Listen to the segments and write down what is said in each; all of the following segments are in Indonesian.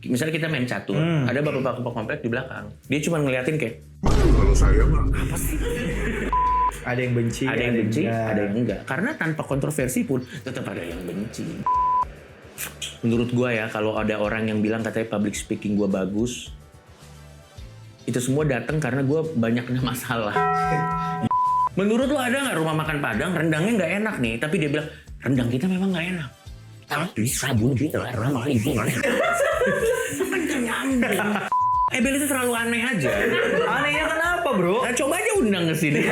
Misalnya kita main catur, ada bapak-bapak komplek di belakang. Dia cuma ngeliatin kayak, Kalau saya mah apa sih? Ada yang benci, Ada yang benci, enggak. ada yang enggak. Karena tanpa kontroversi pun tetap ada yang benci. Menurut gua ya, kalau ada orang yang bilang katanya public speaking gua bagus, itu semua datang karena gua banyaknya masalah. Menurut lo ada nggak rumah makan Padang rendangnya nggak enak nih, tapi dia bilang rendang kita memang nggak enak. Tapi sabun kita ramah lingkungan. Kan gak nyambung. Ebel itu terlalu aneh aja. Anehnya kenapa bro? Nah, coba aja undang ke sini.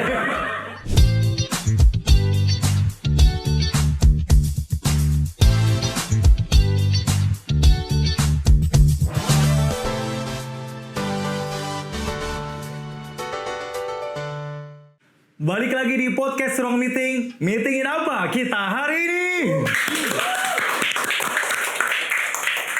Balik lagi di podcast Ruang Meeting. Meetingin apa kita hari ini?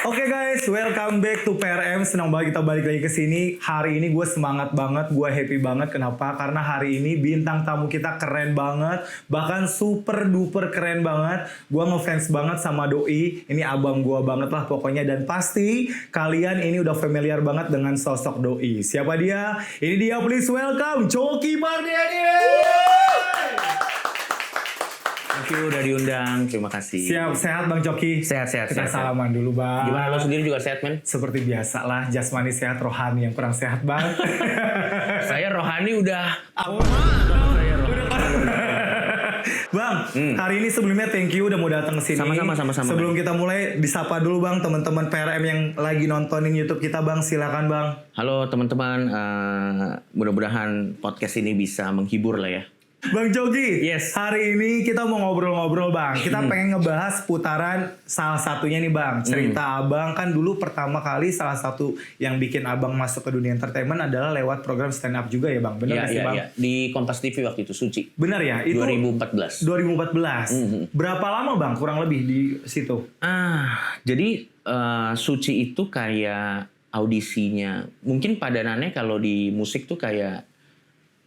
Oke guys, welcome back to PRM. Senang banget kita balik lagi ke sini. Hari ini gue semangat banget, gue happy banget. Kenapa? Karena hari ini bintang tamu kita keren banget, bahkan super duper keren banget. Gue ngefans banget sama Doi. Ini abang gue banget lah pokoknya. Dan pasti kalian ini udah familiar banget dengan sosok Doi. Siapa dia? Ini dia, please welcome Coki Pardede. Thank you udah diundang, terima kasih. Siap, sehat Bang Coki? Sehat. Kita salaman dulu Bang. Gimana lo sendiri juga sehat, men? Seperti biasa lah, jasmani sehat, rohani yang kurang sehat Bang. Saya rohani udah. Bang, hari ini sebelumnya thank you udah mau datang ke sini. Sama-sama. Sebelum kita mulai, disapa dulu Bang teman-teman PRM yang lagi nontonin YouTube kita Bang, silakan Bang. Halo teman-teman, mudah-mudahan podcast ini bisa menghibur lah ya. Bang Jogi, Yes. hari ini kita mau ngobrol-ngobrol Bang. Kita pengen ngebahas putaran salah satunya nih Bang. Cerita Abang kan dulu pertama kali salah satu yang bikin Abang masuk ke dunia entertainment adalah lewat program stand up juga ya Bang. Benar nggak sih Bang? Iya. Di Kompas TV waktu itu, Suci. Benar ya? Itu 2014. 2014. Berapa lama Bang kurang lebih di situ? Jadi Suci itu kayak audisinya. Mungkin padanannya kalau di musik tuh kayak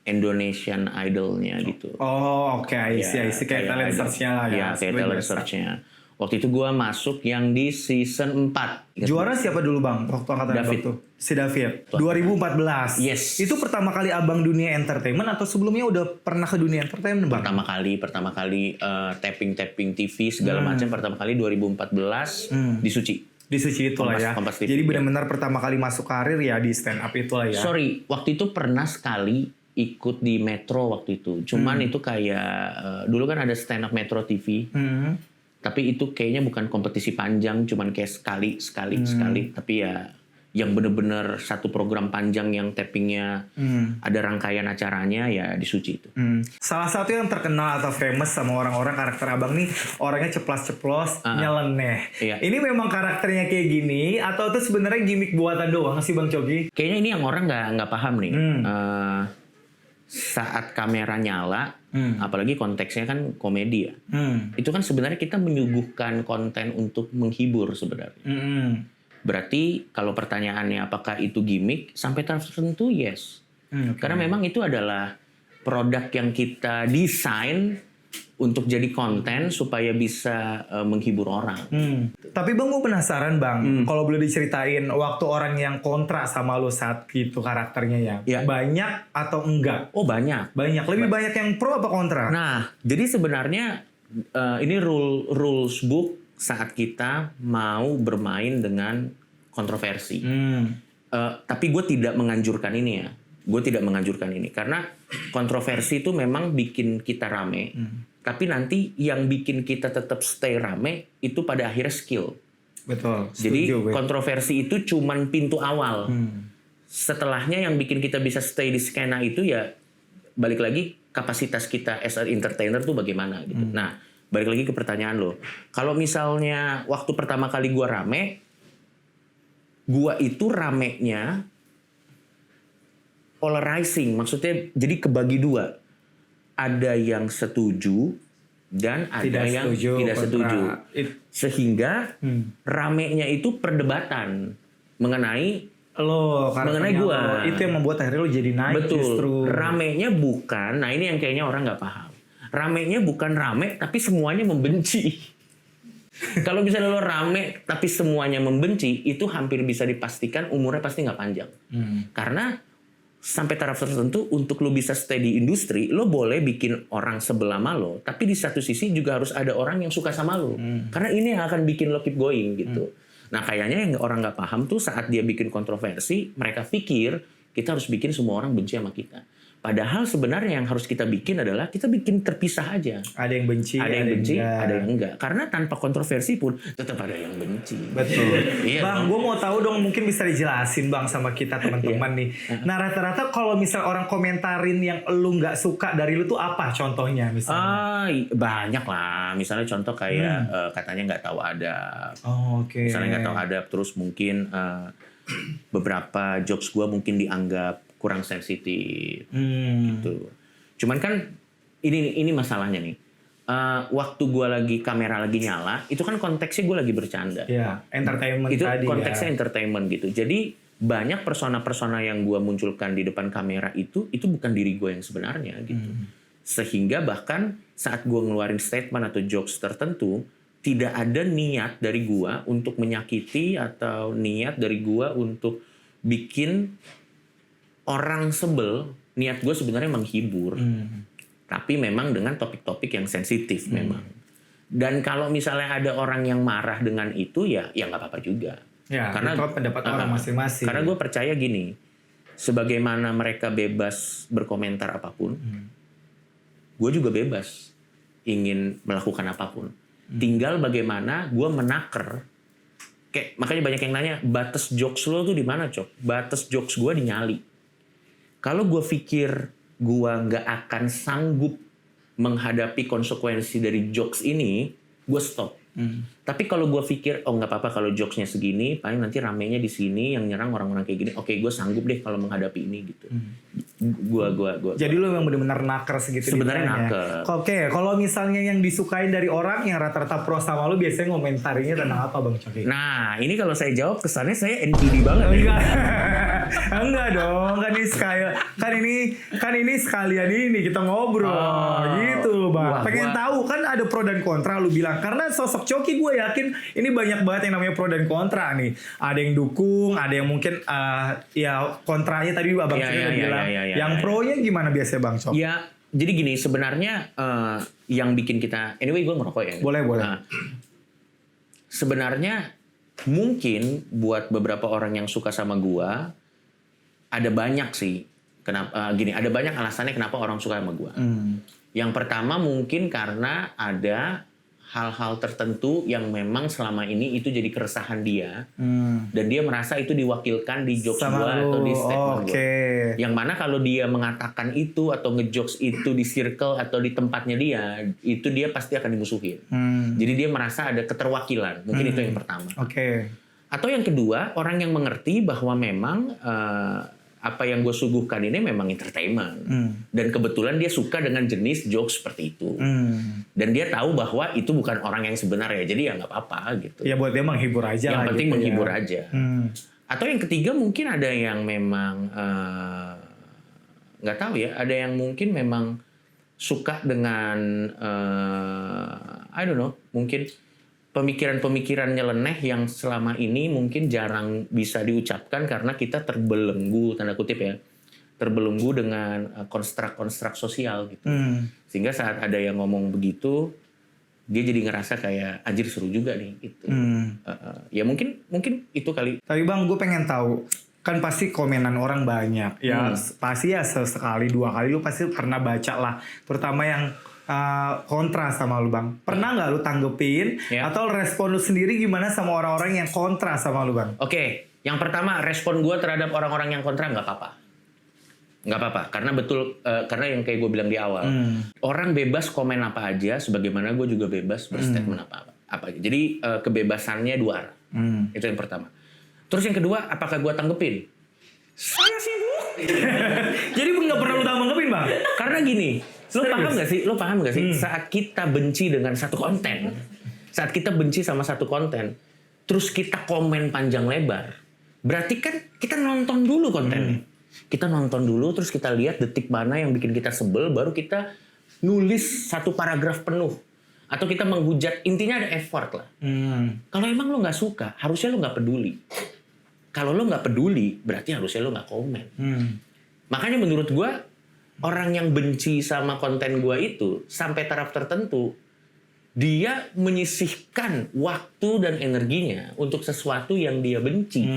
Indonesian Idol-nya gitu. Oh oke, I see. Kayak talent search-nya lah ya. Iya, kayak talent search-nya. Waktu itu gua masuk yang di season 4. Juara siapa dulu Bang? Waktu angkatan David. Abang tuh? Si David. 2014. Yes. Itu pertama kali Abang dunia entertainment atau sebelumnya udah pernah ke dunia entertainment Bang? Pertama kali tapping TV segala macam pertama kali 2014 di Suci. Di Suci itu lah ya. Kompas TV, Jadi ya. benar-benar pertama kali masuk karir ya di stand up itu lah ya. Sorry, waktu itu pernah sekali ikut di Metro waktu itu. Cuman itu kayak dulu kan ada stand up Metro TV. Tapi itu kayaknya bukan kompetisi panjang, cuman kayak sekali. Tapi ya yang bener-bener satu program panjang yang tappingnya ada rangkaian acaranya ya di Suci itu. Salah satu yang terkenal atau famous sama orang-orang karakter Abang nih orangnya ceplas-ceplos, nyeleneh. Iya. Ini memang karakternya kayak gini atau itu sebenarnya gimmick buatan doang sih Bang Cogi? Kayaknya ini yang orang nggak paham nih. Saat kamera nyala, apalagi konteksnya kan komedi ya. Itu kan sebenarnya kita menyuguhkan konten untuk menghibur sebenarnya. Berarti kalau pertanyaannya apakah itu gimmick, sampai tertentu yes. Karena memang itu adalah produk yang kita desain untuk jadi konten supaya bisa menghibur orang. Tapi Bang gue penasaran Bang, kalau boleh diceritain waktu orang yang kontra sama lo saat itu karakternya ya, Ya. banyak atau enggak? Oh banyak. Lebih banyak yang pro apa kontra? Nah, jadi sebenarnya ini rules book saat kita mau bermain dengan kontroversi. Tapi gue tidak menganjurkan ini ya. Gue tidak menganjurkan ini karena kontroversi itu memang bikin kita rame. Tapi nanti yang bikin kita tetap stay rame itu pada akhirnya skill. Betul. Jadi setuju, gue. kontroversi itu cuman pintu awal. Setelahnya yang bikin kita bisa stay di skena itu ya balik lagi kapasitas kita as an entertainer tuh bagaimana gitu. Nah, balik lagi ke pertanyaan lo. Kalau misalnya waktu pertama kali gua rame, gua itu ramenya polarizing, maksudnya jadi kebagi dua. Ada yang setuju dan ada Tidak yang setuju, tidak kontra. setuju. Sehingga ramenya itu perdebatan mengenai karakternya gua. lo. Itu yang membuat akhirnya lo jadi naik betul. justru. Ramenya bukan, nah ini yang kayaknya orang nggak paham. Ramenya bukan rame tapi semuanya membenci. Kalau misalnya lo rame tapi semuanya membenci, itu hampir bisa dipastikan umurnya pasti nggak panjang. Karena sampai taraf tertentu untuk lo bisa stay di industri, lo boleh bikin orang sebelah sama lo, tapi di satu sisi juga harus ada orang yang suka sama lo. Karena ini yang akan bikin lo keep going gitu. Nah kayaknya yang orang nggak paham tuh saat dia bikin kontroversi, mereka pikir kita harus bikin semua orang benci sama kita. Padahal sebenarnya yang harus kita bikin adalah kita bikin terpisah aja. Ada yang benci, ada yang benci, enggak. ada yang enggak. Karena tanpa kontroversi pun tetap ada yang benci. Betul. Iya, Bang, gue mau tahu dong, mungkin bisa dijelasin Bang sama kita teman-teman nih. Nah rata-rata kalau misal orang komentarin yang lu nggak suka dari lu tuh apa contohnya misalnya? Banyak lah. Misalnya contoh kayak katanya nggak tahu adab. Oh, oke. Misalnya nggak tahu adab, terus mungkin beberapa jokes gue mungkin dianggap kurang sensitif gitu. Cuman kan ini masalahnya nih. Waktu gue lagi kamera lagi nyala, itu kan konteksnya gue lagi bercanda. Ya, entertainment itu tadi konteksnya entertainment gitu. Jadi banyak persona-persona yang gue munculkan di depan kamera itu bukan diri gue yang sebenarnya gitu. Sehingga bahkan saat gue ngeluarin statement atau jokes tertentu, tidak ada niat dari gue untuk menyakiti atau niat dari gue untuk bikin orang sebel. Niat gue sebenarnya menghibur. Tapi memang dengan topik-topik yang sensitif memang. Dan kalau misalnya ada orang yang marah dengan itu, ya nggak apa-apa juga. Ya, karena itu pendapat orang masing-masing. Karena gue percaya gini, sebagaimana mereka bebas berkomentar apapun, gue juga bebas ingin melakukan apapun. Tinggal bagaimana gue menaker. Kayak makanya banyak yang nanya, batas jokes lo tuh di mana, Cok? Batas jokes gue di nyali. Kalau gue pikir gue nggak akan sanggup menghadapi konsekuensi dari jokes ini, gue stop. Tapi kalau gue pikir, oh nggak apa-apa kalau jokesnya segini, paling nanti ramenya di sini, yang nyerang orang-orang kayak gini, oke gue sanggup deh kalau menghadapi ini gitu. Gua. Jadi lo memang benar-benar naker segitu. Sebenarnya naker. Oke, kalau misalnya yang disukain dari orang yang rata-rata pro sama lo, biasanya ngomentarinya tentang apa Bang Coki? Nah, ini kalau saya jawab kesannya saya NPD banget. Enggak. Enggak dong, kan ini sekalian ini kita ngobrol gitu Bang. Pengen tahu kan ada pro dan kontra lu bilang, karena sosok Coki gue yakin ini banyak banget yang namanya pro dan kontra nih. Ada yang dukung, ada yang mungkin ya kontranya tadi Abang Coki udah bilang. Yang pro-nya gimana biasanya Bang Coki? Ya, jadi gini sebenarnya yang bikin kita, anyway gue ngerokok ya. Boleh. Sebenarnya mungkin buat beberapa orang yang suka sama gua ada banyak sih ada banyak alasannya kenapa orang suka sama gua. Yang pertama mungkin karena ada hal-hal tertentu yang memang selama ini itu jadi keresahan dia dan dia merasa itu diwakilkan di jokes gua atau di statement gua. Yang mana kalau dia mengatakan itu atau ngejokes itu di circle atau di tempatnya dia, itu dia pasti akan dimusuhin. Jadi dia merasa ada keterwakilan. Mungkin itu yang pertama. Atau yang kedua, orang yang mengerti bahwa memang apa yang gue suguhkan ini memang entertainment. Dan kebetulan dia suka dengan jenis jokes seperti itu. Dan dia tahu bahwa itu bukan orang yang sebenarnya. Jadi ya nggak apa-apa gitu. Ya buat dia menghibur aja. Yang penting gitu menghibur ya. aja. Atau yang ketiga mungkin ada yang memang nggak tahu ya. Ada yang mungkin memang suka dengan I don't know, mungkin pemikiran-pemikiran nyeleneh yang selama ini mungkin jarang bisa diucapkan karena kita terbelenggu, tanda kutip ya, terbelenggu dengan konstruk-konstruk sosial gitu. Sehingga saat ada yang ngomong begitu, dia jadi ngerasa kayak anjir seru juga nih gitu. Ya mungkin itu kali. Tapi Bang, gue pengen tahu, kan pasti komenan orang banyak. Ya pasti ya sekali dua kali lu pasti pernah baca lah, terutama yang kontra sama lu Bang. Pernah nggak lu tanggepin atau respon lu sendiri gimana sama orang-orang yang kontra sama lu Bang? Oke, yang pertama respon gue terhadap orang-orang yang kontra nggak apa-apa, karena betul karena yang kayak gue bilang di awal, orang bebas komen apa aja, sebagaimana gue juga bebas berstatement apa aja. Jadi kebebasannya dua arah. Itu yang pertama. Terus yang kedua, apakah gue tanggepin? Saya sibuk. Jadi nggak pernah lu tanggepin Bang? Karena gini. Lo paham gak sih? Saat kita benci dengan satu konten, saat kita benci sama satu konten, terus kita komen panjang lebar, berarti kan kita nonton dulu kontennya. Kita nonton dulu, terus kita lihat detik mana yang bikin kita sebel, baru kita nulis satu paragraf penuh. atau kita menghujat, intinya ada effort lah. Kalau emang lo nggak suka, harusnya lo nggak peduli. Kalau lo nggak peduli, berarti harusnya lo nggak komen. Makanya menurut gue, orang yang benci sama konten gue itu, sampai taraf tertentu, dia menyisihkan waktu dan energinya untuk sesuatu yang dia benci.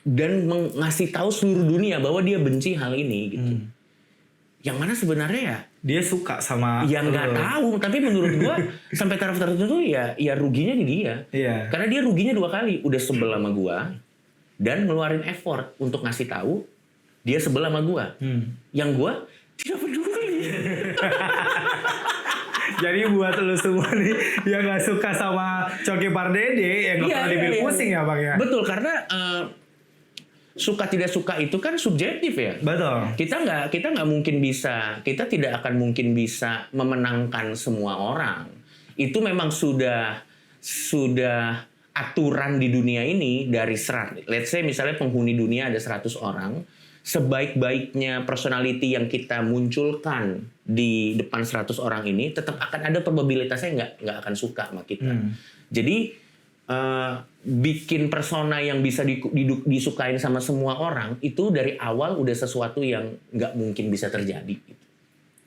Dan ngasih tahu seluruh dunia bahwa dia benci hal ini gitu. Yang mana sebenarnya ya Dia suka sama yang nggak tahu, tapi menurut gua sampai taraf tertentu ya ruginya di dia. Iya. Karena dia ruginya 2 kali, udah sebel sama gua dan ngeluarin effort untuk ngasih tahu dia sebel sama gua. Yang gua tidak peduli. Jadi buat lu semua nih yang nggak suka sama Coki Pardede yang nggak pernah dibikin pusing ya bang ya. Betul, karena suka tidak suka itu kan subjektif ya. Betul. Kita nggak mungkin bisa, kita tidak akan mungkin bisa memenangkan semua orang. Itu memang sudah aturan di dunia ini dari let's say misalnya penghuni dunia ada 100 orang, sebaik-baiknya personality yang kita munculkan di depan 100 orang ini tetap akan ada probabilitasnya nggak akan suka sama kita. Jadi bikin persona yang bisa disukain sama semua orang itu dari awal udah sesuatu yang nggak mungkin bisa terjadi gitu.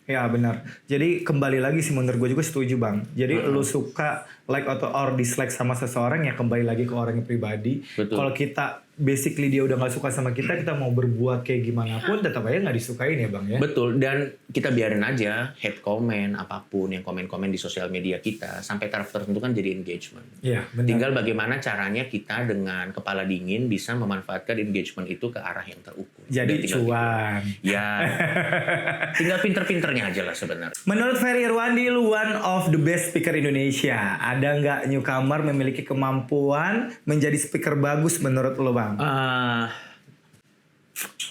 Ya benar. Jadi kembali lagi sih menurut gue juga setuju bang. Jadi lu suka like atau or dislike sama seseorang ya kembali lagi ke orangnya pribadi. Kalau kita basically dia udah nggak suka sama kita mau berbuat kayak gimana pun tetap aja nggak disukain ya bang ya. Betul, dan kita biarin aja hate comment apapun yang komen-komen di sosial media kita sampai taraf tertentu kan jadi engagement. Iya benar. Tinggal bagaimana caranya kita dengan kepala dingin bisa memanfaatkan engagement itu ke arah yang terukur. Jadi cuan. Ya, tinggal pinter-pinternya aja lah sebenarnya. Menurut Ferry Irwandi, lu one of the best speaker Indonesia. Ada nggak newcomer memiliki kemampuan menjadi speaker bagus menurut lu bang?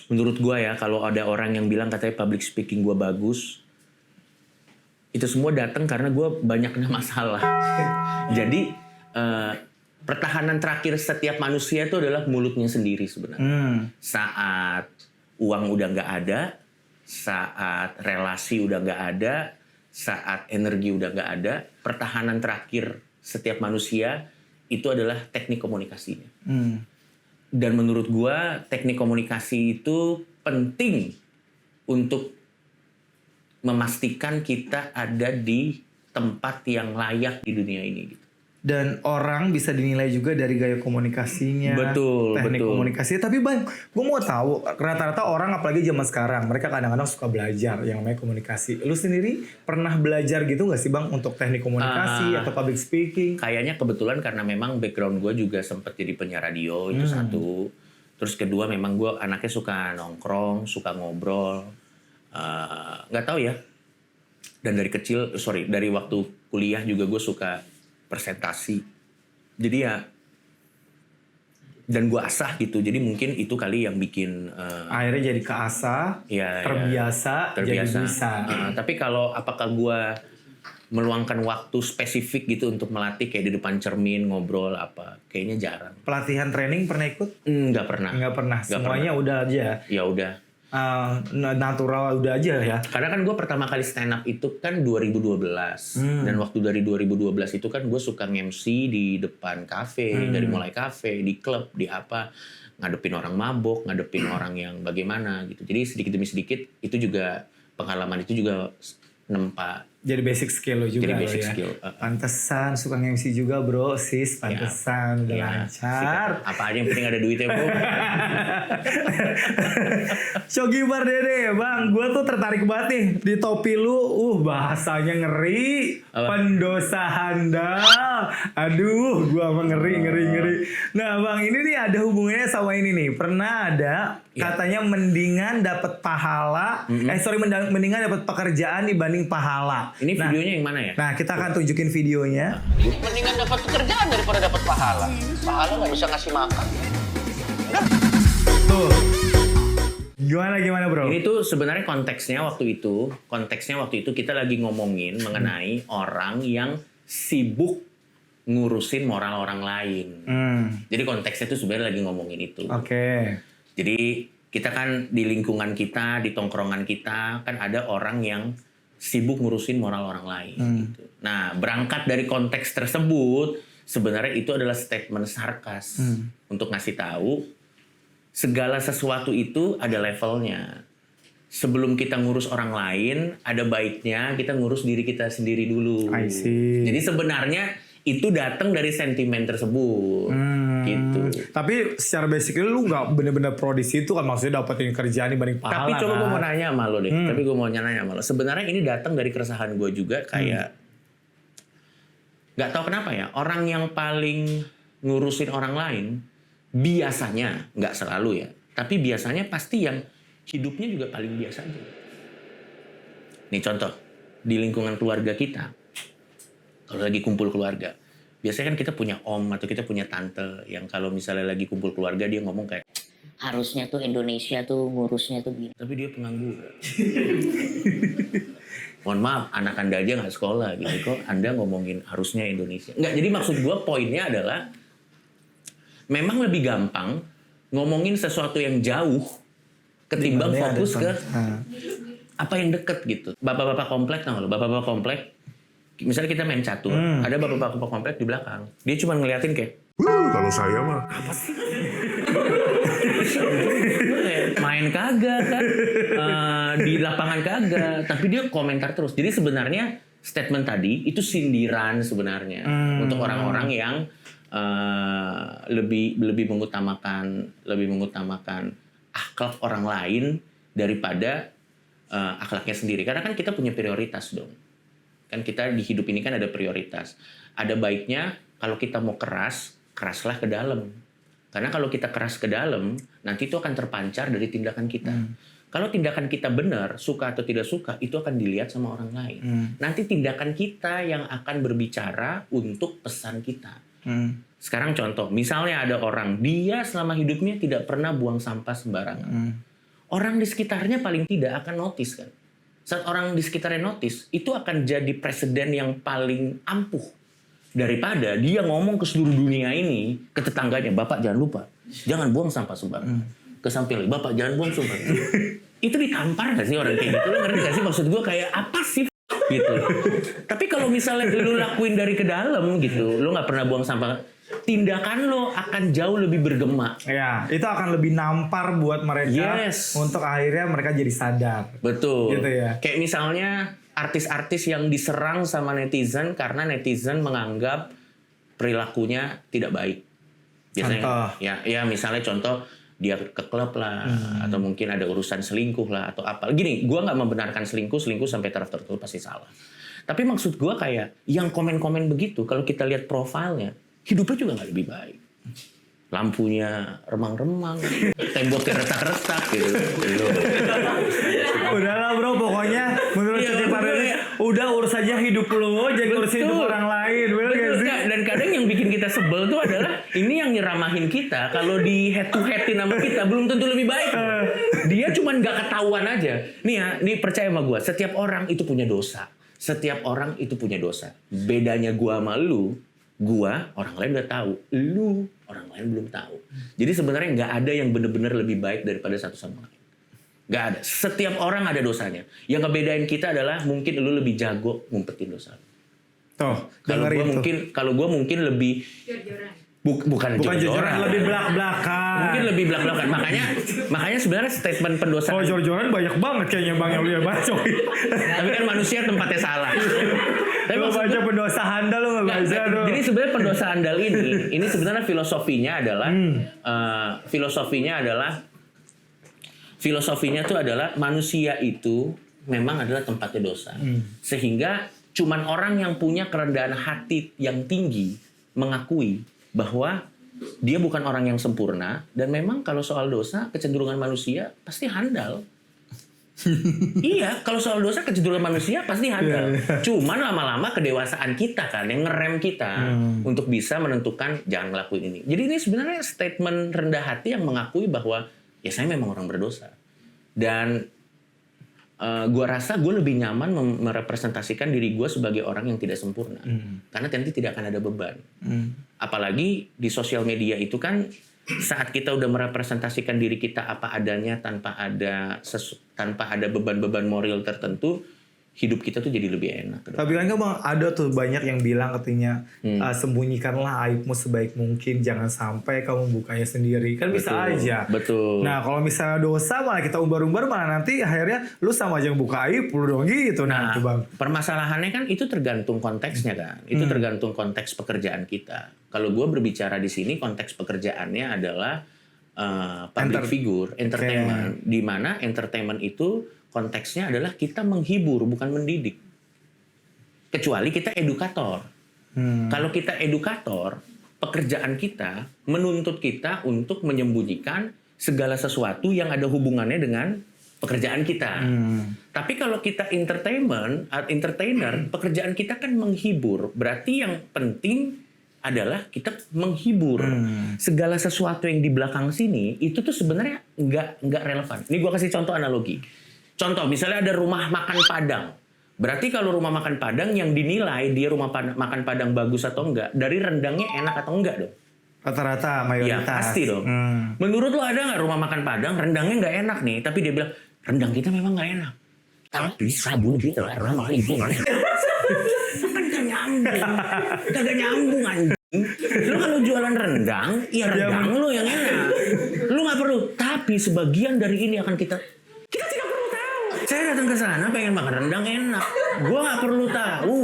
Menurut gue ya, kalau ada orang yang bilang katanya public speaking gue bagus, itu semua datang karena gue banyaknya masalah. Jadi pertahanan terakhir setiap manusia itu adalah mulutnya sendiri sebenarnya. Saat uang udah nggak ada, saat relasi udah nggak ada, saat energi udah nggak ada, pertahanan terakhir setiap manusia itu adalah teknik komunikasinya. Dan menurut gua teknik komunikasi itu penting untuk memastikan kita ada di tempat yang layak di dunia ini gitu. Dan orang bisa dinilai juga dari gaya komunikasinya, teknik komunikasi. Tapi bang, gue mau tahu rata-rata orang apalagi zaman sekarang mereka kadang-kadang suka belajar yang namanya komunikasi. Lu sendiri pernah belajar gitu nggak sih bang untuk teknik komunikasi atau public speaking? Kayaknya kebetulan karena memang background gue juga sempat jadi penyiar radio itu satu. Terus kedua memang gue anaknya suka nongkrong, suka ngobrol. Nggak tahu ya. Dan dari waktu kuliah juga gue suka presentasi. Jadi ya, dan gue asah gitu. Jadi mungkin itu kali yang bikin akhirnya jadi keasah, terbiasa, jadi bisa. Tapi kalau apakah gue meluangkan waktu spesifik gitu untuk melatih kayak di depan cermin ngobrol apa, kayaknya jarang. Pelatihan training pernah ikut? Nggak pernah. Semuanya udah aja. Ya udah. Natural udah aja ya. Karena kan gue pertama kali stand up itu kan 2012 dan waktu dari 2012 itu kan gue suka nge-MC di depan kafe, dari mulai kafe, di klub, di apa, ngadepin orang mabok, ngadepin orang yang bagaimana gitu. Jadi sedikit demi sedikit itu juga pengalaman itu juga nempa. Jadi basic skill lo juga. Jadi basic ya. skill. Pantesan suka nge-MC juga bro, sis. Pantesan udah lancar. Apa aja yang penting ada duitnya bro. Coki Pardede, bang, gue tuh tertarik banget nih di topi lu. Bahasanya ngeri. Pendosa handal. Aduh, gue emang ngeri. Nah bang, ini nih ada hubungannya sama ini nih. Pernah ada katanya mendingan dapat pahala. Mendingan dapat pekerjaan dibanding pahala. Ini videonya yang mana ya? Nah, kita akan tunjukin videonya. Mendingan dapat pekerjaan daripada dapat pahala. Pahala nggak bisa ngasih makan. Tuh. Gimana bro? Ini tuh sebenarnya konteksnya waktu itu kita lagi ngomongin mengenai orang yang sibuk ngurusin moral orang lain. Jadi konteksnya tuh sebenarnya lagi ngomongin itu. Oke. Jadi kita kan di lingkungan kita, di tongkrongan kita kan ada orang yang sibuk ngurusin moral orang lain. Gitu. Nah, berangkat dari konteks tersebut, sebenarnya itu adalah statement sarkas untuk ngasih tahu segala sesuatu itu ada levelnya. Sebelum kita ngurus orang lain, ada baiknya kita ngurus diri kita sendiri dulu. I see. Jadi sebenarnya itu datang dari sentimen tersebut, gitu. Tapi secara basic lu nggak bener-bener pro di situ kan, maksudnya dapetin kerjaan dibanding pahala. Tapi coba kan? gue mau nanya sama lo deh. Tapi gue mau nanya sama lo. Sebenarnya ini datang dari keresahan gue juga kayak nggak tahu kenapa ya, orang yang paling ngurusin orang lain biasanya, nggak selalu ya, tapi biasanya pasti yang hidupnya juga paling biasa aja. Nih contoh, di lingkungan keluarga kita, kalau lagi kumpul keluarga, biasanya kan kita punya om atau kita punya tante yang kalau misalnya lagi kumpul keluarga dia ngomong kayak, harusnya tuh Indonesia tuh ngurusnya tuh gini. tapi dia pengangguran. Mohon maaf, anak Anda aja nggak sekolah gitu kok. Anda ngomongin harusnya Indonesia. Nggak, jadi maksud gue poinnya adalah memang lebih gampang ngomongin sesuatu yang jauh ketimbang Dimana fokus ada ke apa yang deket gitu. Bapak-bapak komplek tau nggak lo? Bapak-bapak komplek, misalnya kita main catur, ada bapak-bapak komplek di belakang. Dia cuma ngeliatin kayak, Kalau saya mah main kagak kan, di lapangan kagak, tapi dia komentar terus. Jadi sebenarnya statement tadi itu sindiran sebenarnya untuk orang-orang yang lebih mengutamakan akhlak orang lain daripada akhlaknya sendiri. Karena kan kita punya prioritas dong. Kan kita di hidup ini kan ada prioritas. Ada baiknya kalau kita mau keras, keraslah ke dalam. Karena kalau kita keras ke dalam, nanti itu akan terpancar dari tindakan kita. Kalau tindakan kita benar, suka atau tidak suka, itu akan dilihat sama orang lain. Nanti tindakan kita yang akan berbicara untuk pesan kita. Sekarang contoh, misalnya ada orang, dia selama hidupnya tidak pernah buang sampah sembarangan. Orang di sekitarnya paling tidak akan notice kan. Saat orang di sekitarnya notice, itu akan jadi presiden yang paling ampuh. Daripada dia ngomong ke seluruh dunia ini, ke tetangganya, Bapak jangan lupa, jangan buang sampah sembarangan. Ke samping, Bapak jangan buang sampah. Itu ditampar gak sih orang kayak gitu? Lo ngerti gak sih maksud gue kayak apa sih gitu. Tapi kalau misalnya lu lakuin dari ke dalam gitu, lu nggak pernah buang sampah, tindakan lo akan jauh lebih bergema. Ya, itu akan lebih nampar buat mereka Yes. untuk akhirnya mereka jadi sadar. Betul. Gitu ya. Kayak misalnya artis-artis yang diserang sama netizen karena netizen menganggap perilakunya tidak baik. Biasanya Contoh. ya misalnya contoh dia ke klub lah, atau mungkin ada urusan selingkuh lah atau apa. Gini, gua nggak membenarkan selingkuh sampai taraf tertentu pasti salah. Tapi maksud gua kayak yang komen-komen begitu, kalau kita lihat profilnya, hidupnya juga nggak lebih baik. Lampunya remang-remang, temboknya retak-retak gitu. Udahlah bro, pokoknya menurut Iya, Cuti betul Paredes, ya. udah urus aja hidup lo, jangan urusin hidup orang lain. Bener gak sih? Dan kadang yang bikin kita sebel tuh adalah ini yang nyeramahin kita. Kalau di head to headin sama kita belum tentu lebih baik. Dia cuman nggak ketahuan aja. Nih ya, nih percaya sama gue. Setiap orang itu punya dosa. Setiap orang itu punya dosa. Bedanya gue sama lu, gue orang lain udah tahu. Lu orang lain belum tahu. Jadi sebenarnya nggak ada yang benar-benar lebih baik daripada satu sama lain. Nggak ada. Setiap orang ada dosanya. Yang ngebedain kita adalah mungkin lu lebih jago ngumpetin dosa. Tuh, Kalau denger gue itu. mungkin lebih bukan Bukan jor-joran. jor-joran, lebih belak-belakan. Mungkin lebih belak-belakan. Makanya sebenarnya statement pendosaan. Oh, jor-joran banyak banget kayaknya Bang yang udah baca. Tapi kan manusia tempatnya salah. Tapi Lu maksud baca gue- pendosa handal lu gak Nggak, baca tuh. jadi sebenarnya pendosa andal ini sebenarnya filosofinya tuh adalah manusia itu memang adalah tempatnya dosa. Sehingga cuman orang yang punya kerendahan hati yang tinggi mengakui bahwa dia bukan orang yang sempurna dan memang kalau soal dosa kecenderungan manusia pasti handal. Iya, kalau soal dosa kecenderungan manusia pasti handal. Cuman lama-lama kedewasaan kita kan yang ngerem kita untuk bisa menentukan jangan ngelakuin ini. Jadi ini sebenarnya statement rendah hati yang mengakui bahwa ya saya memang orang berdosa. Dan gua rasa gue lebih nyaman merepresentasikan diri gue sebagai orang yang tidak sempurna. Karena nanti tidak akan ada beban. Apalagi di sosial media itu kan saat kita udah merepresentasikan diri kita apa adanya tanpa ada beban-beban moral tertentu, hidup kita tuh jadi lebih enak. Tapi kan Bang, ada tuh banyak yang bilang katanya sembunyikanlah aibmu sebaik mungkin, jangan sampai kamu bukanya sendiri. Kan bisa aja. Betul. Nah kalau misalnya dosa malah kita umbar-umbar, malah nanti akhirnya lu sama aja yang buka aib lu dong gitu. Nah itu Bang. Permasalahannya kan itu tergantung konteksnya kan. Itu tergantung konteks pekerjaan kita. Kalau gue berbicara di sini konteks pekerjaannya adalah public figure, entertainment. Di mana entertainment itu konteksnya adalah kita menghibur, bukan mendidik. Kecuali kita edukator. Kalau kita edukator, pekerjaan kita menuntut kita untuk menyembunyikan segala sesuatu yang ada hubungannya dengan pekerjaan kita. Tapi kalau kita entertainer, pekerjaan kita kan menghibur. Berarti yang penting adalah kita menghibur. Segala sesuatu yang di belakang sini itu tuh sebenarnya nggak relevan. Ini gue kasih contoh analogi. Contoh, misalnya ada rumah makan Padang. Berarti kalau rumah makan Padang yang dinilai dia rumah makan Padang bagus atau enggak, dari rendangnya enak atau enggak dong? Rata-rata mayoritas. Ya pasti dong. Menurut lo ada nggak rumah makan Padang rendangnya nggak enak nih, tapi dia bilang rendang kita memang nggak enak. Tapi sabun kita ramah lingkungan. Kan kagak nyambung anjing. Lo kalau jualan rendang, ya rendang lo yang enak. Lo nggak perlu. Tapi sebagian dari ini akan kita tidak perlu tahu. Saya datang ke sana pengen makan rendang enak. Gua nggak perlu tahu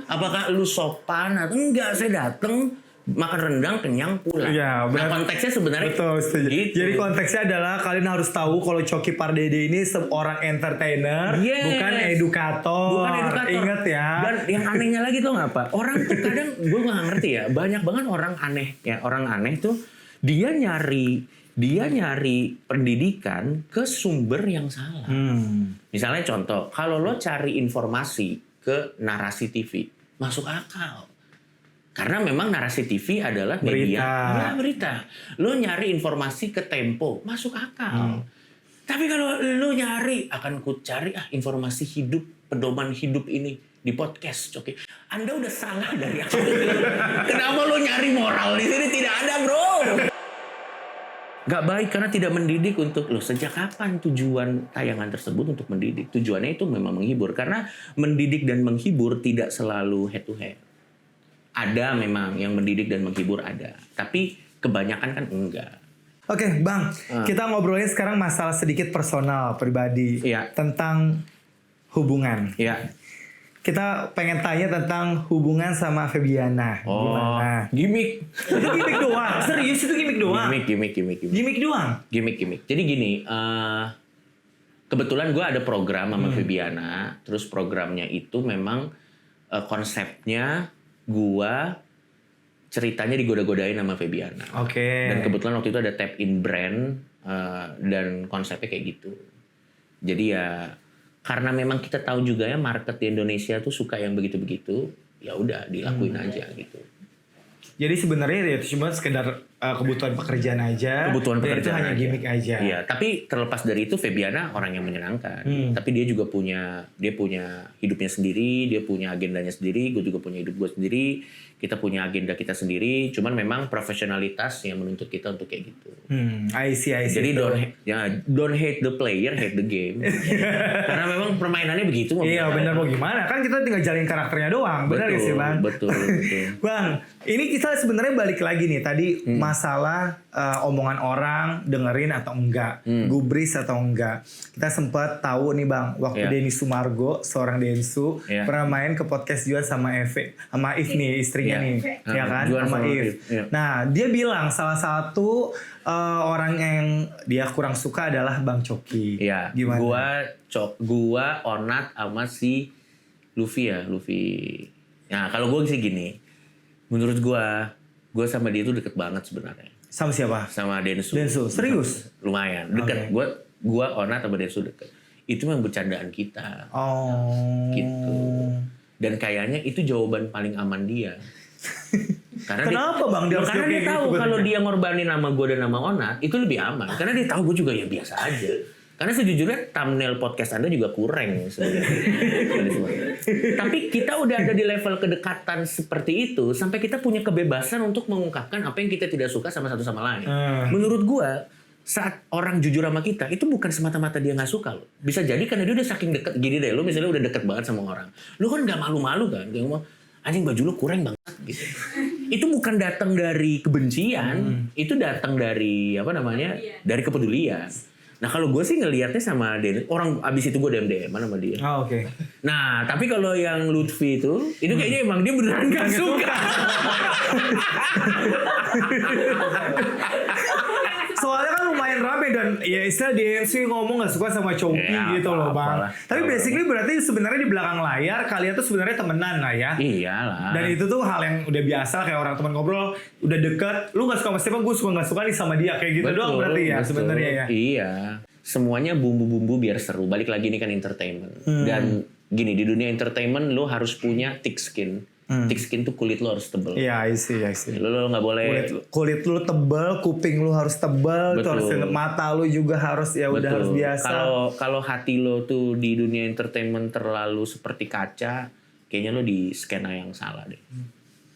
apakah lu sopan atau enggak. Saya datang makan rendang kenyang pulang. Ya, nah konteksnya sebenarnya betul, setuju. Gitu. Jadi konteksnya adalah kalian harus tahu kalau Coki Pardede ini seorang entertainer, bukan edukator. Ingat ya. Dan yang anehnya lagi tuh nggak apa? Orang tuh kadang gue nggak ngerti ya. Banyak banget orang aneh ya. Orang aneh tuh dia nyari pendidikan ke sumber yang salah. Misalnya contoh, kalau lo cari informasi ke Narasi TV, masuk akal. Karena memang Narasi TV adalah media berita. Lo nyari informasi ke Tempo, masuk akal. Tapi kalau lo nyari, akan ku cari informasi hidup, pedoman hidup ini di podcast, Coki. Anda udah salah dari awal. Kenapa lo nyari moral di sini? Tidak ada, bro. Gak baik karena tidak mendidik untuk lo. Sejak kapan tujuan tayangan tersebut untuk mendidik? Tujuannya itu memang menghibur. Karena mendidik dan menghibur tidak selalu head to head. Ada memang yang mendidik dan menghibur ada. Tapi kebanyakan kan enggak. Oke, Bang. Kita ngobrolin sekarang masalah sedikit personal, pribadi. Iya. Tentang hubungan. Iya. Kita pengen tanya tentang hubungan sama Febiana. Gimana? Gimik. Itu gimik doang. Serius itu gimik doang. Gimik. Gimik doang. Gimik. Jadi gini, kebetulan gue ada program sama Febiana. Terus programnya itu memang konsepnya gue ceritanya digoda-godain sama Febiana. Oke. Dan kebetulan waktu itu ada tap in brand dan konsepnya kayak gitu. Jadi ya karena memang kita tahu juga ya market di Indonesia tuh suka yang begitu-begitu, ya udah dilakuin aja gitu. Jadi sebenarnya itu cuma sekedar kebutuhan pekerjaan aja. Kebutuhan pekerjaan itu hanya aja. gimmick aja. Iya, tapi terlepas dari itu Febiana orang yang menyenangkan. Tapi dia juga punya hidupnya sendiri, dia punya agendanya sendiri, gue juga punya hidup gue sendiri. Kita punya agenda kita sendiri, cuman memang profesionalitas yang menuntut kita untuk kayak gitu. I see. Jadi don't hate the player, hate the game. Karena memang permainannya begitu. Iya benar, mau gimana? Kan kita tinggal jalin karakternya doang. Benar gak sih Bang? Betul. Bang, ini kita sebenarnya balik lagi nih. Tadi masalah omongan orang, dengerin atau enggak. Gubris atau enggak. Kita sempat tahu nih Bang, waktu Denny Sumargo, seorang Densu, pernah main ke podcast juga sama Eve. Sama If nih, istrinya nih. Ya kan? Sama If. Nah, dia bilang salah satu orang yang dia kurang suka adalah Bang Coki. Iya. Gimana? Gua Onat sama si Luffy. Nah, kalau gue sih gini. Menurut gue sama dia tuh deket banget sebenarnya. Sama siapa? Sama Densu. Serius? Lumayan deket. Okay. Gue Onat sama Densu deket. Itu memang bercandaan kita. Oh. Gitu. Dan kayaknya itu jawaban paling aman dia. Kenapa Bang dia harus karena dia tahu gitu, kalau dia ngorbanin nama gue dan nama Onat itu lebih aman. Karena dia tahu gue juga ya biasa aja. Karena sejujurnya thumbnail podcast Anda juga kurang sebenarnya. Tapi kita udah ada di level kedekatan seperti itu sampai kita punya kebebasan untuk mengungkapkan apa yang kita tidak suka sama satu sama lain. Menurut gua saat orang jujur sama kita, itu bukan semata-mata dia nggak suka loh. Bisa jadi karena dia udah saking deket, gini deh, lo misalnya udah deket banget sama orang. Lo kan nggak malu-malu kan, dia ngomong, anjing baju lo kurang banget gitu. Itu bukan datang dari kebencian, itu datang dari apa namanya, dari kepedulian. Nah kalau gue sih ngelihatnya sama Dennis, orang abis itu gue DM sama dia. Oh, oke. Nah tapi kalau yang Lutfi itu kayaknya emang dia beneran gak suka. Soalnya kan lumayan rame dan ya istilah DNC ngomong gak suka sama Choki Ya, gitu loh bang. apalah. Tapi basically berarti sebenarnya di belakang layar kalian tuh sebenarnya temenan lah ya. Iyalah. Dan itu tuh hal yang udah biasa kayak orang teman ngobrol udah deket, lu gak suka sama siapa, gue suka gak suka nih sama dia kayak gitu doang berarti ya sebenarnya ya. Iya. Semuanya bumbu-bumbu biar seru. Balik lagi ini kan entertainment. Dan gini di dunia entertainment lo harus punya thick skin. Thick skin tuh kulit lo harus tebel. Iya, I see. Lo nggak boleh. Kulit lu tebel, kuping lu harus tebel, Betul. terus mata lu juga harus ya udah harus biasa. Kalau hati lo tuh di dunia entertainment terlalu seperti kaca, kayaknya lo di skena yang salah deh.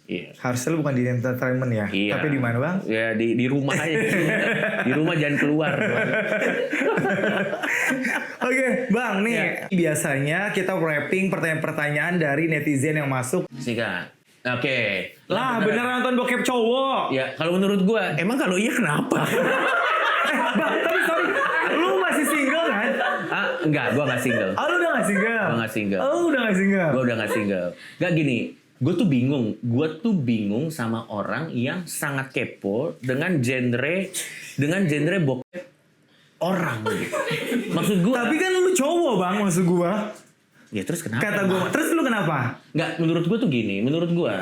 Iya. Harusnya lu bukan di entertainment ya. Iya. Tapi di mana bang? Ya di rumah aja. Di rumah jangan keluar. Oke, Bang, nih Ya. biasanya kita wrapping pertanyaan-pertanyaan dari netizen yang masuk. Sikat. Oke. Lah, beneran nonton bokep cowok. Ya, kalau menurut gua, emang kalau iya kenapa? Bang, tapi sorry, lu masih single kan? Enggak, gua nggak single. Oh, lu udah gak single? Gua nggak single. Oh, udah gak single? Gua udah nggak single. Gak gini, gue tuh bingung sama orang yang sangat kepo dengan genre bokep orang gitu. Maksud gue, Tapi kan lu cowok, Bang, maksud gua. ya terus kenapa? Kata gua, terus lu kenapa? Nggak, menurut gue tuh gini, menurut gue,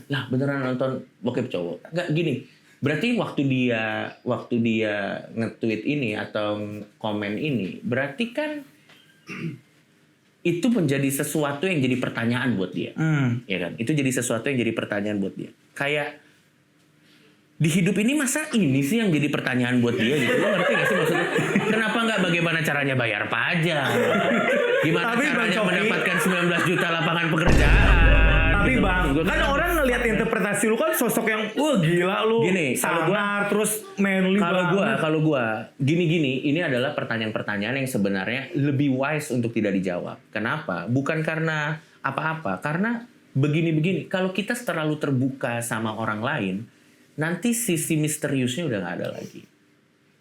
lah beneran nonton bokep cowok. Nggak gini, berarti waktu dia nge-tweet ini atau komen ini, berarti kan itu menjadi sesuatu yang jadi pertanyaan buat dia. Ya kan? Itu jadi sesuatu yang jadi pertanyaan buat dia. Kayak di hidup ini masa ini sih yang jadi pertanyaan buat dia gitu. Lo ngerti gak sih maksudnya? Kenapa nggak bagaimana caranya bayar pajak? Gimana Tapi Bang caranya Coki, mendapatkan 19 juta lapangan pekerjaan? Tapi gitu. Bang, Maksud gua kan orang ngelihat interpretasi lu kan sosok yang wah gila lu. Gini, kalau gua- sangar terus manly banget. Kalau gua gini, ini adalah pertanyaan-pertanyaan yang sebenarnya lebih wise untuk tidak dijawab. Kenapa? Bukan karena apa-apa, karena begini-begini. Kalau kita terlalu terbuka sama orang lain, nanti sisi misteriusnya udah nggak ada lagi.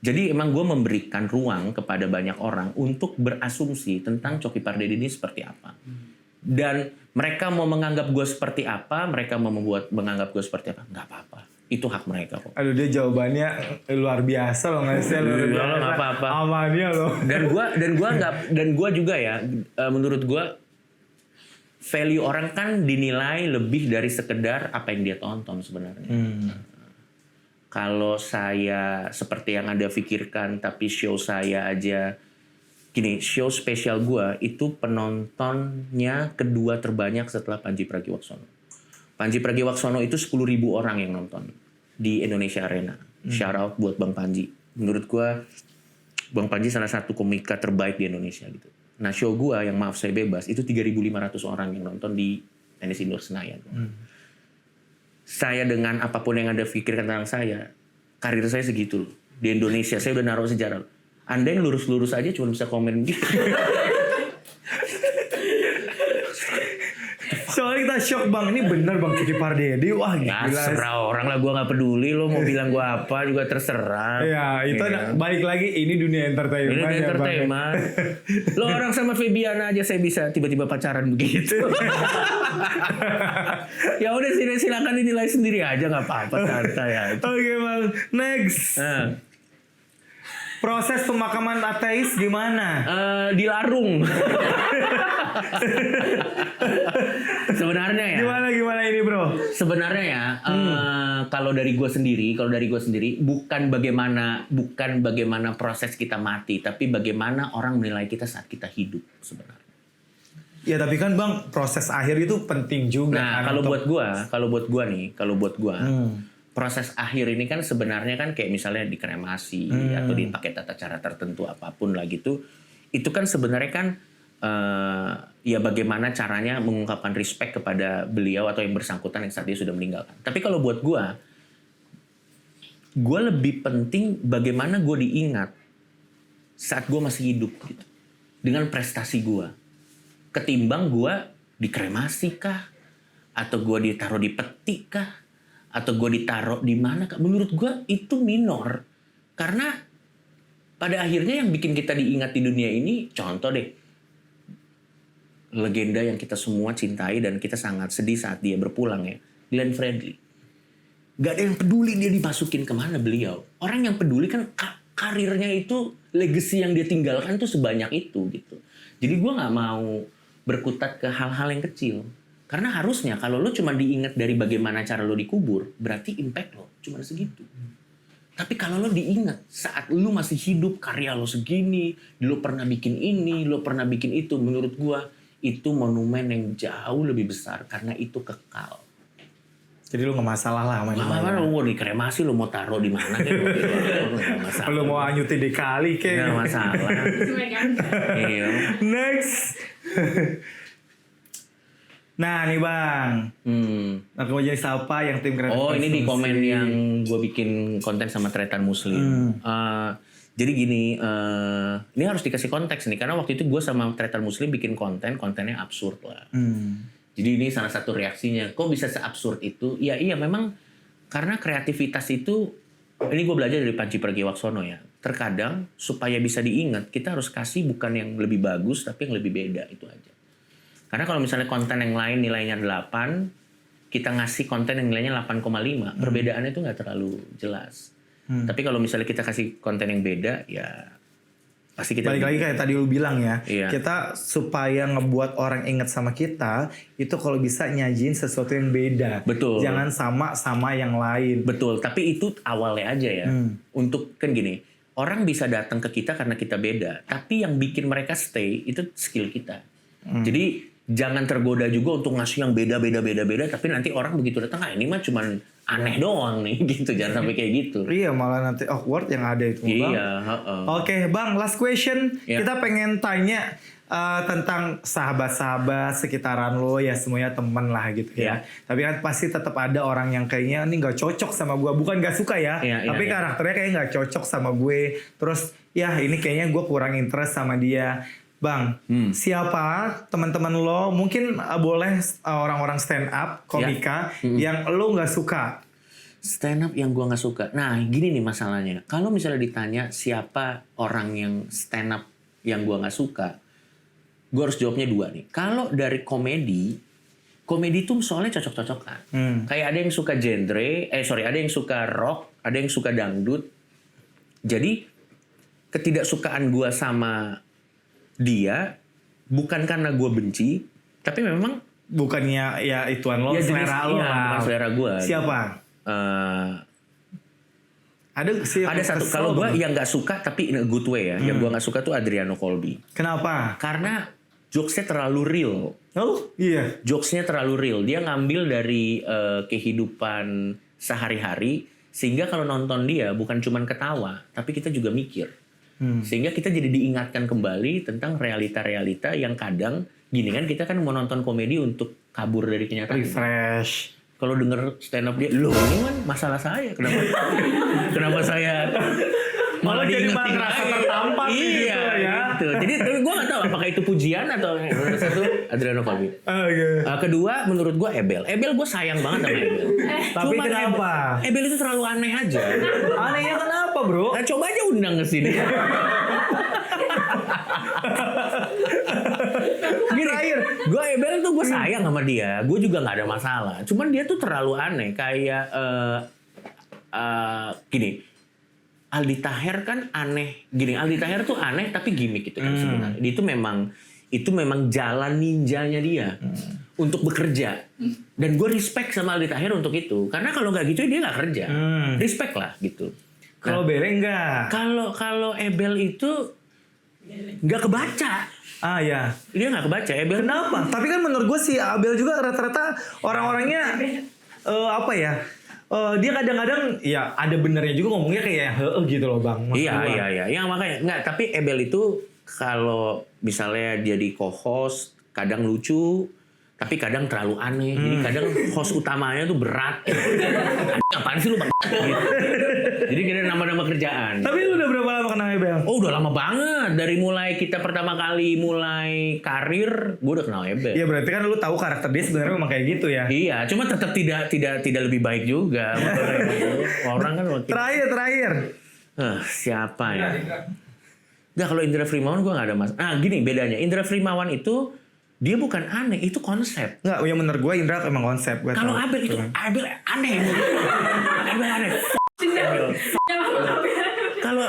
Jadi emang gue memberikan ruang kepada banyak orang untuk berasumsi tentang Coki Pardede ini seperti apa. Dan mereka mau menganggap gue seperti apa, mereka mau menganggap gue seperti apa, nggak apa-apa. Itu hak mereka kok. Aduh, dia jawabannya luar biasa loh, nggak sih? Luar Iya, biasa. nggak apa-apa. Amannya loh. Dan gua juga ya, menurut gue value orang kan dinilai lebih dari sekedar apa yang dia tonton sebenarnya. Kalau saya seperti yang Anda pikirkan, tapi show saya aja gini, show spesial gua itu penontonnya kedua terbanyak setelah Panji Pragiwaksono. Panji Pragiwaksono itu 10.000 orang yang nonton di Indonesia Arena. Shout out buat Bang Panji. Menurut gua Bang Panji salah satu komika terbaik di Indonesia gitu. Nah, show gua yang Maaf Saya Bebas itu 3.500 orang yang nonton di tenis indoor Senayan. Saya dengan apapun yang Anda pikirkan tentang saya, karir saya segitu loh. Di Indonesia saya udah naruh sejarah. Anda yang lurus-lurus aja cuma bisa komen gitu. Soalnya kita shock Bang, ini bener Bang Coki Pardede. Wah Ya, gila. serah orang lah, gue nggak peduli. Lo mau bilang gue apa juga terserah. Ya itu Iya. balik lagi ini dunia entertainment. Ini udah ya, Bang. entertainment. Lo orang sama Febiana aja saya bisa tiba-tiba pacaran begitu. Ya udah silakan dinilai sendiri aja, nggak apa-apa, santai aja. Oke Bang, next. Nah, Proses pemakaman ateis gimana? dilarung. Sebenarnya ya. Gimana ini bro? Sebenarnya ya, kalau dari gue sendiri, bukan bagaimana proses kita mati, tapi bagaimana orang menilai kita saat kita hidup sebenarnya. Ya tapi kan Bang, proses akhir itu penting juga. Nah, kan, kalau untuk- buat gua, proses akhir ini kan sebenarnya kan kayak misalnya dikremasi atau dipakai tata cara tertentu apapun lah gitu. Itu kan sebenarnya kan ya bagaimana caranya mengungkapkan respect kepada beliau atau yang bersangkutan yang saat dia sudah meninggalkan. Tapi kalau buat gua, gue lebih penting bagaimana gue diingat saat gue masih hidup gitu. Dengan prestasi gue. Ketimbang gue dikremasi kah? Atau gue ditaruh di peti kah? Atau gue ditaruh di mana kah? Menurut gue itu minor. Karena pada akhirnya yang bikin kita diingat di dunia ini, contoh deh. Legenda yang kita semua cintai dan kita sangat sedih saat dia berpulang ya. Glenn Fredly. Gak ada yang peduli dia dimasukin kemana beliau. Orang yang peduli kan karirnya itu, legacy yang dia tinggalkan tuh sebanyak itu gitu. Jadi gue gak mau berkutat ke hal-hal yang kecil. Karena harusnya kalau lo cuma diingat dari bagaimana cara lo dikubur, berarti impact lo cuma segitu. Tapi kalau lo diingat saat lo masih hidup, karya lo segini, lo pernah bikin ini, lo pernah bikin itu, menurut gue itu monumen yang jauh lebih besar karena itu kekal. Jadi lu gak masalah lah sama Mana lu mau dikremasi, lu mau taruh di mana kayak nggak masalah. Lu mau anyutin di kali kayak. Nggak masalah. Iya. Next. Nah nih bang, aku mau jadi siapa yang tim kreatif? Oh ini di komen yang gue bikin konten sama Tretan Muslim. Jadi gini, ini harus dikasih konteks nih karena waktu itu gue sama Tretan Muslim bikin kontennya absurd lah. Jadi ini salah satu reaksinya, kok bisa seabsurd itu? Ya iya memang karena kreativitas itu, ini gue belajar dari Panji Pragiwaksono ya. Terkadang supaya bisa diingat, kita harus kasih bukan yang lebih bagus, tapi yang lebih beda, itu aja. Karena kalau misalnya konten yang lain nilainya 8, kita ngasih konten yang nilainya 8,5, perbedaannya itu nggak terlalu jelas. Tapi kalau misalnya kita kasih konten yang beda, ya pasti kita... Balik lagi kayak tadi lu bilang ya, iya. Kita supaya ngebuat orang inget sama kita, itu kalau bisa nyajin sesuatu yang beda. Betul. Jangan sama yang lain. Betul, tapi itu awalnya aja ya. Untuk, kan gini, orang bisa datang ke kita karena kita beda, tapi yang bikin mereka stay, itu skill kita. Jadi, jangan tergoda juga untuk ngasih yang beda, tapi nanti orang begitu datang, ini mah cuman aneh doang nih, gitu. Jangan sampai kayak gitu. Iya, malah nanti awkward yang ada itu. Iya, Oke, Bang, last question. Iya. Kita pengen tanya tentang sahabat-sahabat sekitaran lo ya, semuanya temen lah gitu ya. Tapi kan pasti tetap ada orang yang kayaknya ini nggak cocok sama gue. Bukan nggak suka ya, tapi karakternya kayaknya nggak cocok sama gue. Terus ya ini kayaknya gue kurang interest sama dia. Bang, siapa teman-teman lo mungkin boleh orang-orang stand up, komika yang lo nggak suka? Stand up yang gue nggak suka. Nah, gini nih masalahnya. Kalau misalnya ditanya siapa orang yang stand up yang gue nggak suka, gue harus jawabnya 2 nih. Kalau dari komedi tuh soalnya cocok-cocokan. Kayak ada yang suka ada yang suka rock, ada yang suka dangdut. Jadi ketidaksukaan gue sama dia bukan karena gue benci, tapi memang bukannya ya ituan lo, ya selera lo lah. Bukan selera gue. Siapa? Ada satu kalau gue yang nggak suka tapi in a good way ya. Yang gue nggak suka tuh Adriano Colby. Kenapa? Karena jokesnya terlalu real. Oh iya. Jokesnya terlalu real. Dia ngambil dari kehidupan sehari-hari sehingga kalau nonton dia bukan cuma ketawa, tapi kita juga mikir. Sehingga kita jadi diingatkan kembali tentang realita-realita yang kadang gini kan, kita kan mau nonton komedi untuk kabur dari kenyataan. Refresh. Kalau denger stand up dia, loh ini kan masalah saya, kenapa saya malah jadi diingetin merasa lagi. tertampar gitu ya. Gitu. Jadi gue gak tahu apakah itu pujian atau satu Adriano Colby. Kedua menurut gue Ebel gue sayang banget sama Ebel. Tapi Cuman kenapa? Ebel itu terlalu aneh aja. Anehnya kenapa bro? Nah, coba aja undang ke sini. Gini, gue Ebel tuh gue sayang sama dia, gue juga nggak ada masalah. Cuman dia tuh terlalu aneh, kayak gini. Aldi Taher kan aneh, gini. Aldi Taher tuh aneh tapi gimmick gitu kan sebenarnya. Dia itu memang jalan ninjanya dia untuk bekerja. Dan gue respect sama Aldi Taher untuk itu, karena kalau nggak gitu dia nggak kerja. Respect lah gitu. Kalau Bele enggak. Kalau Ebel itu nggak kebaca. Ah ya. Dia nggak kebaca Ebel. Kenapa? Tapi kan menurut gue si Abel juga rata-rata orang-orangnya apa ya? Dia kadang-kadang ya ada benernya juga ngomongnya kayak gitu loh bang. Iya. Yang makanya nggak. Tapi Ebel itu kalau misalnya jadi co-host kadang lucu, Tapi kadang terlalu aneh. Jadi kadang host utamanya tuh berat. Apaan sih lu Bang? Gitu. Jadi kita nama-nama kerjaan. Tapi lu udah berapa lama kenal Ebel? Oh udah lama banget. Dari mulai kita pertama kali mulai karir, gue udah kenal Ebel. Iya berarti kan lu tahu karakter dia sebenarnya memang kayak gitu ya. Iya, cuma tetap tidak lebih baik juga. Orang kan waktu Terakhir. siapa ya? Nggak, kalau Indra Frimawan gue nggak ada masalah. Gini bedanya. Indra Frimawan itu dia bukan aneh, itu konsep. Enggak, yang bener gue Indra emang konsep. Kalau Abel itu Abel aneh. Abel aneh. Kalau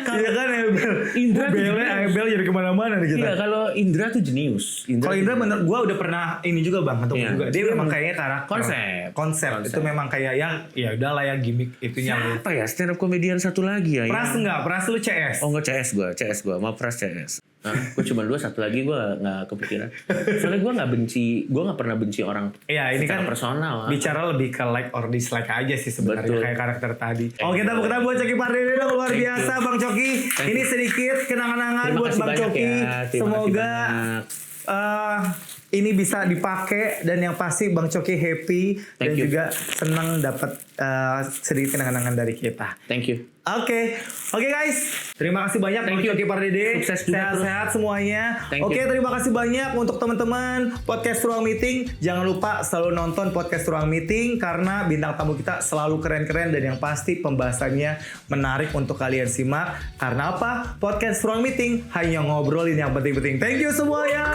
Iya kan Ebel. Indra tuh Ebel jadi kemana-mana nih kita. Iya, kalau Indra tuh jenius. Kalau Indra bener, gue udah pernah ini juga bang, ketemu Iya. juga. Dia memang kayaknya karakter. Konsep. Itu memang kayak ya udahlah ya gimmick itunya. Apa ya stand up comedian satu lagi ya? Pras enggak? Pras lu CS. Oh enggak CS gue, mau Pras CS. Gue cuma 2, satu lagi gue nggak kepikiran. Soalnya gue nggak pernah benci orang. Iya ini kan personal. Bicara lebih ke like or dislike aja sih sebenarnya Betul. kayak karakter tadi. Oke, tepuk tangan buat Coki Pardede dong, luar biasa Bang Coki. Ini sedikit kenang-kenangan Terima buat kasih Bang banyak Coki. ya. Terima kasih Semoga banyak. ini bisa dipakai dan yang pasti Bang Coki happy dan Thank you. juga senang dapat sedikit kenang-kenangan dari kita. Thank you. Oke guys, terima kasih banyak Bang Thank you. Coki Pardede. Sukses juga Sehat-sehat semuanya. Thank Oke, you. terima kasih banyak untuk teman-teman podcast Ruang Meeting. Jangan lupa selalu nonton podcast Ruang Meeting karena bintang tamu kita selalu keren-keren dan yang pasti pembahasannya menarik untuk kalian simak. Karena apa? Podcast Ruang Meeting hanya ngobrolin yang penting-penting. Thank you semuanya.